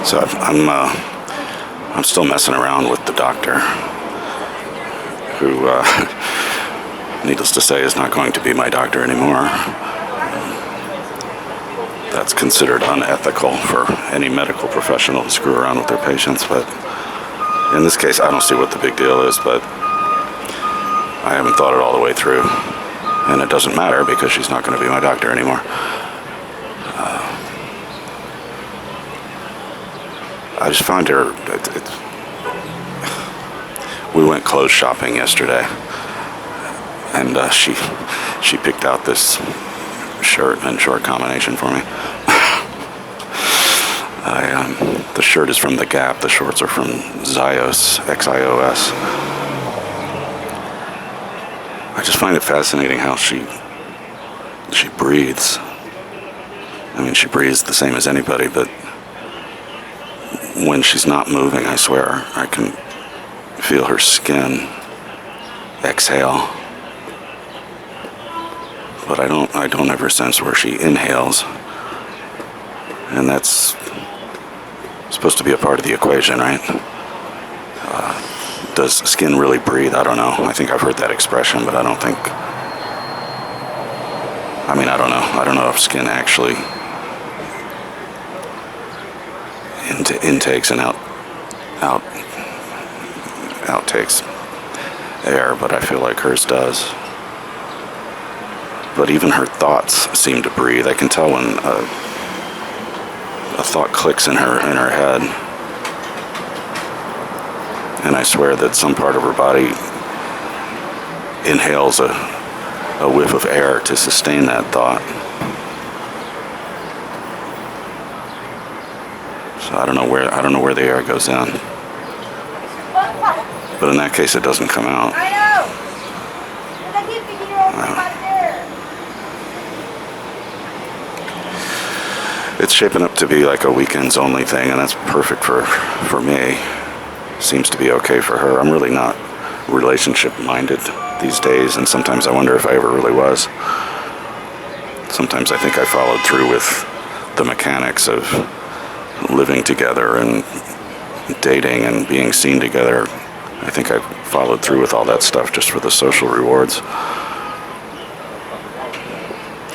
So I'm still messing around with the doctor, who, needless to say, is not going to be my doctor anymore. That's considered unethical for any medical professional to screw around with their patients, but in this case, I don't see what the big deal is, but I haven't thought it all the way through, and it doesn't matter because she's not going to be my doctor anymore. I just find her, we went clothes shopping yesterday, and she picked out this shirt and short combination for me. The shirt is from The Gap, the shorts are from Zios, Xios. I just find it fascinating how she breathes. I mean, she breathes the same as anybody, but when she's not moving, I swear, I can feel her skin exhale. But I don't ever sense where she inhales. And that's supposed to be a part of the equation, right? Does skin really breathe? I don't know. I think I've heard that expression, but I don't think... I mean, I don't know. I don't know if skin actually intakes and outtakes air, but I feel like hers does. But even her thoughts seem to breathe. I can tell when a thought clicks in her head. And I swear that some part of her body inhales a whiff of air to sustain that thought. So I don't know where the air goes in. But in that case, it doesn't come out. It's shaping up to be like a weekends only thing, and that's perfect for me. Seems to be okay for her. I'm really not relationship minded these days, and sometimes I wonder if I ever really was. Sometimes I think I followed through with the mechanics of living together and dating and being seen together. I think I followed through with all that stuff just for the social rewards.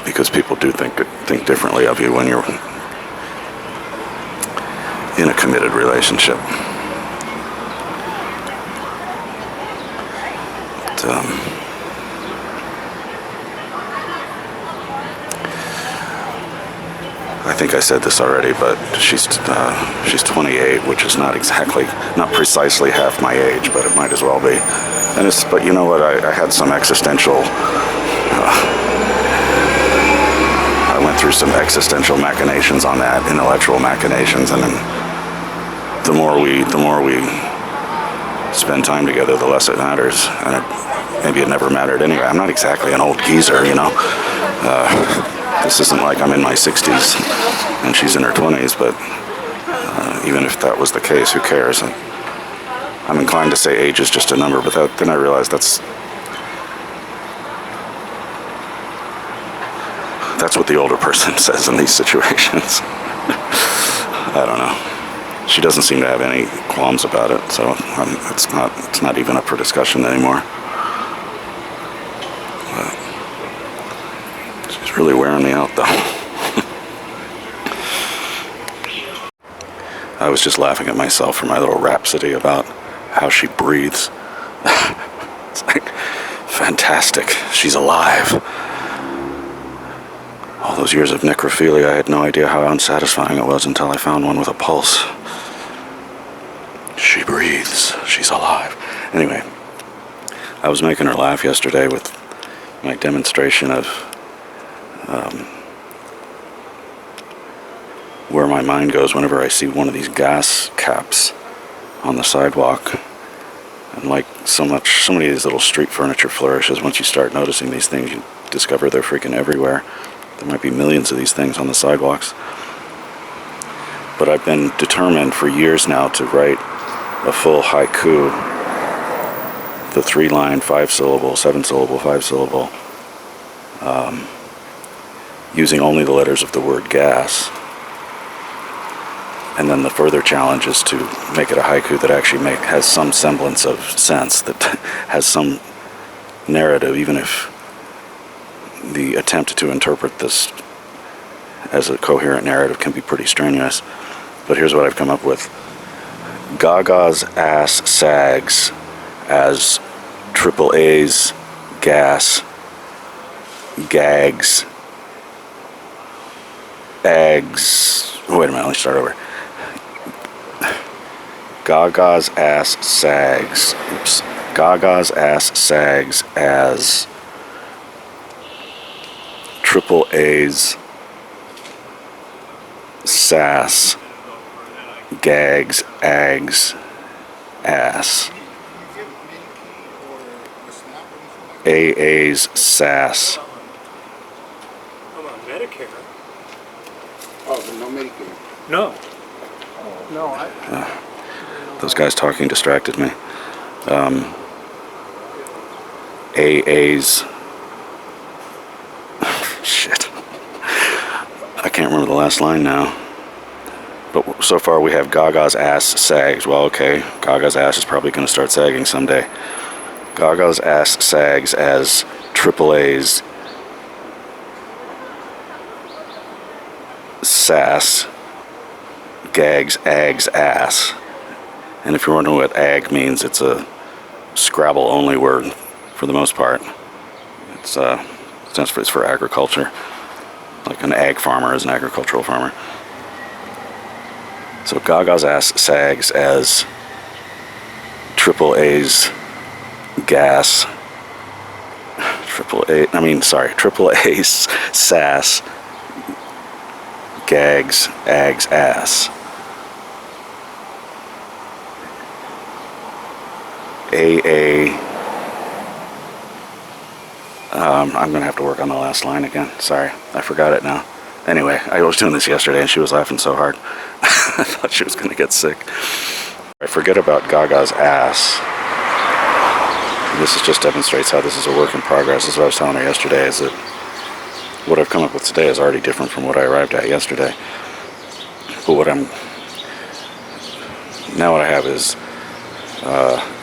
Because people do think differently of you when you're in a committed relationship. But, I think I said this already, but she's 28, which is not precisely half my age, but it might as well be. But you know what? I had some existential. I went through some existential machinations on that, intellectual machinations, and then the more we spend time together, the less it matters. And maybe it never mattered anyway. I'm not exactly an old geezer, you know. This isn't like I'm in my 60s and she's in her 20s, but even if that was the case, who cares? And I'm inclined to say age is just a number, but then I realized that's what the older person says in these situations. I don't know. She doesn't seem to have any qualms about it, so it's not even up for discussion anymore. But she's really wearing me out, though. I was just laughing at myself for my little rhapsody about how she breathes. It's like, fantastic. She's alive. All those years of necrophilia, I had no idea how unsatisfying it was until I found one with a pulse. She breathes. She's alive. Anyway, I was making her laugh yesterday with my demonstration of where my mind goes whenever I see one of these gas caps on the sidewalk. And like so many of these little street furniture flourishes, once you start noticing these things, you discover they're freaking everywhere. There might be millions of these things on the sidewalks. But I've been determined for years now to write a full haiku, the 3-line, 5-syllable, 7-syllable, 5-syllable, using only the letters of the word gas. And then the further challenge is to make it a haiku that actually has some semblance of sense, that has some narrative, even if the attempt to interpret this as a coherent narrative can be pretty strenuous. But here's what I've come up with. Gaga's ass sags as AAA's gas gags eggs. Wait a minute, let me start over. Gaga's ass sags. Oops. Gaga's ass sags as AAA's sass gags ags ass. AA's sass. I'm on Medicare. Oh, but no Medicare. No. Those guys talking distracted me. AA's. Shit. I can't remember the last line now. But so far we have Gaga's ass sags. Well, okay. Gaga's ass is probably going to start sagging someday. Gaga's ass sags as AAA's sass gags ags ass. And if you're wondering what ag means, it's a Scrabble only word for the most part. It stands for agriculture. Like an ag farmer is an agricultural farmer. So Gaga's ass sags as AAA's gas. AAA's sass gags ags ass. AA. I'm going to have to work on the last line again. Sorry, I forgot it now. Anyway, I was doing this yesterday and she was laughing so hard. I thought she was going to get sick. I forget about Gaga's ass. This just demonstrates how this is a work in progress. This is what I was telling her yesterday, is that what I've come up with today is already different from what I arrived at yesterday. But what I have is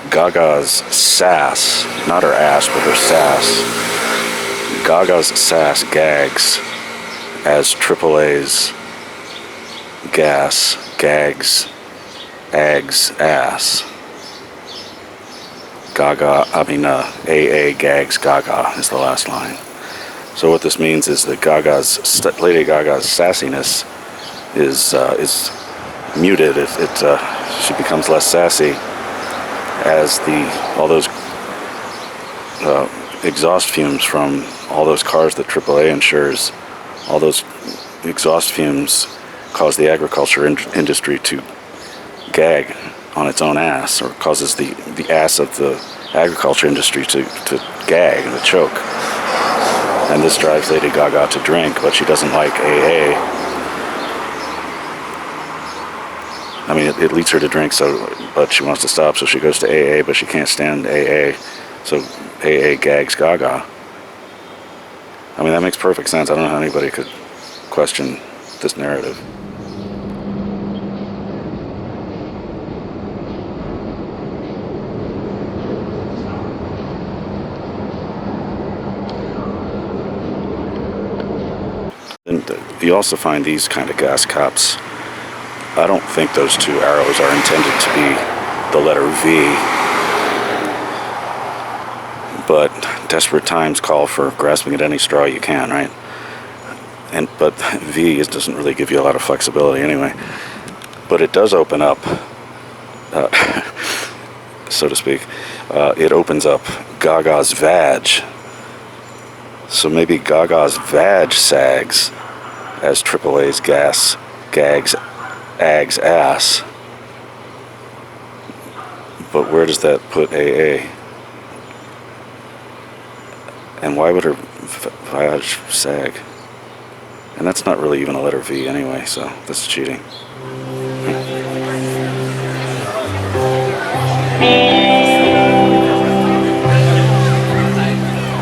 Gaga's sass, not her ass, but her sass. Gaga's sass gags as AAA's gas gags ags ass. AA gags Gaga is the last line. So what this means is that Lady Gaga's sassiness is muted. She becomes less sassy as all those exhaust fumes from all those cars that AAA insures, all those exhaust fumes cause the agriculture industry to gag on its own ass, or causes the ass of the agriculture industry to gag and to choke. And this drives Lady Gaga to drink, but she doesn't like AA. I mean, it leads her to drink, but she wants to stop, so she goes to AA, but she can't stand AA. So AA gags Gaga. I mean, that makes perfect sense. I don't know how anybody could question this narrative. And you also find these kind of gas caps. I don't think those two arrows are intended to be the letter V. But desperate times call for grasping at any straw you can, right? But V doesn't really give you a lot of flexibility anyway. But it does open up, so to speak. It opens up Gaga's vag. So maybe Gaga's vag sags as AAA's gas gags ags ass. But where does that put AA? And why would her vag sag? And that's not really even a letter V anyway, so that's cheating.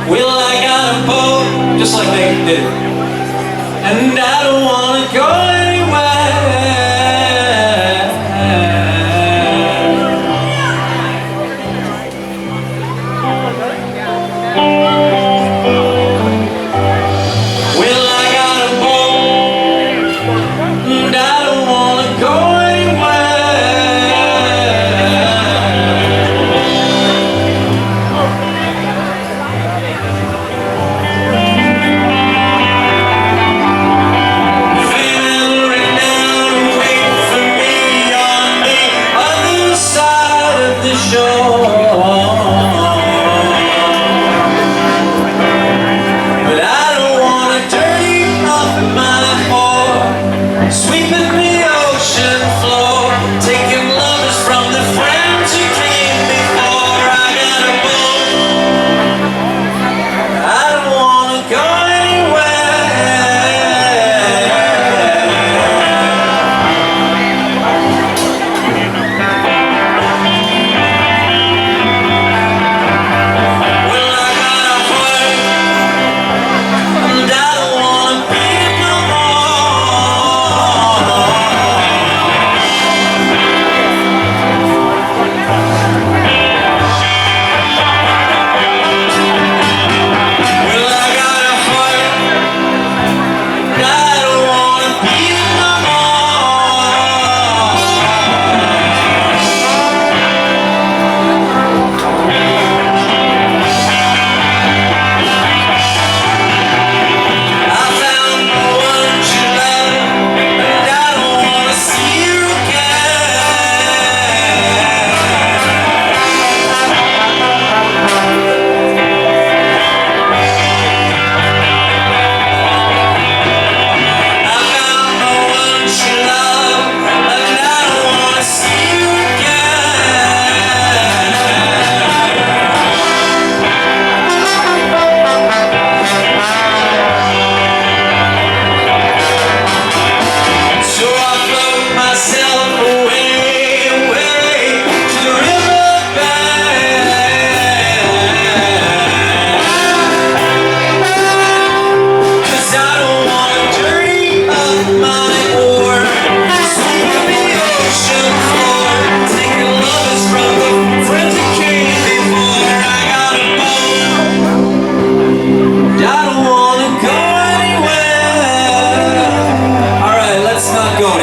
Well, I got a boat just like they did, and I don't wanna go anywhere.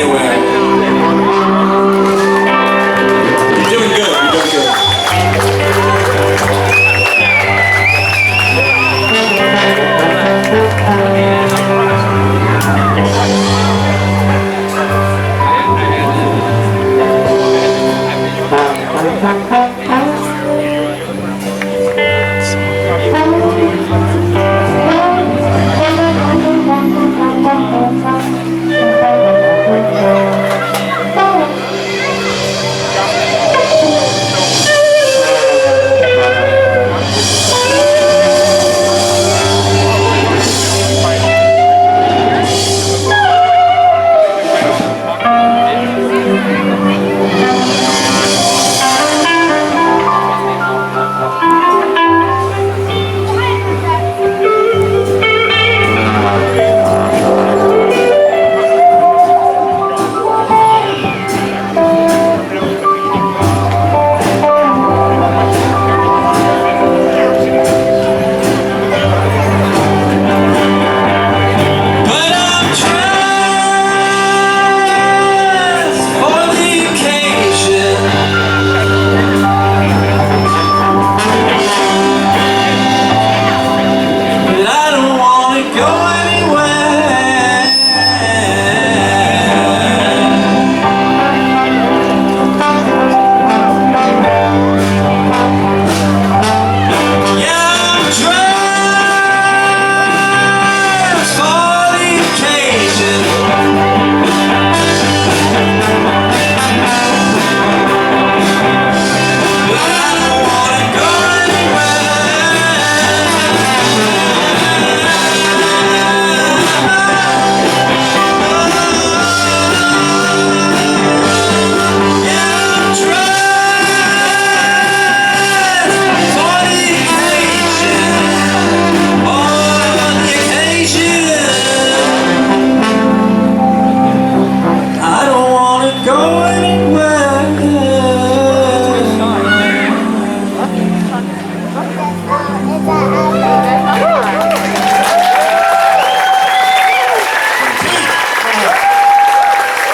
anywhere. You're doing good, you're doing good.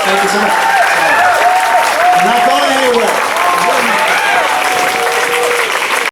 Thank you so much. And that's all.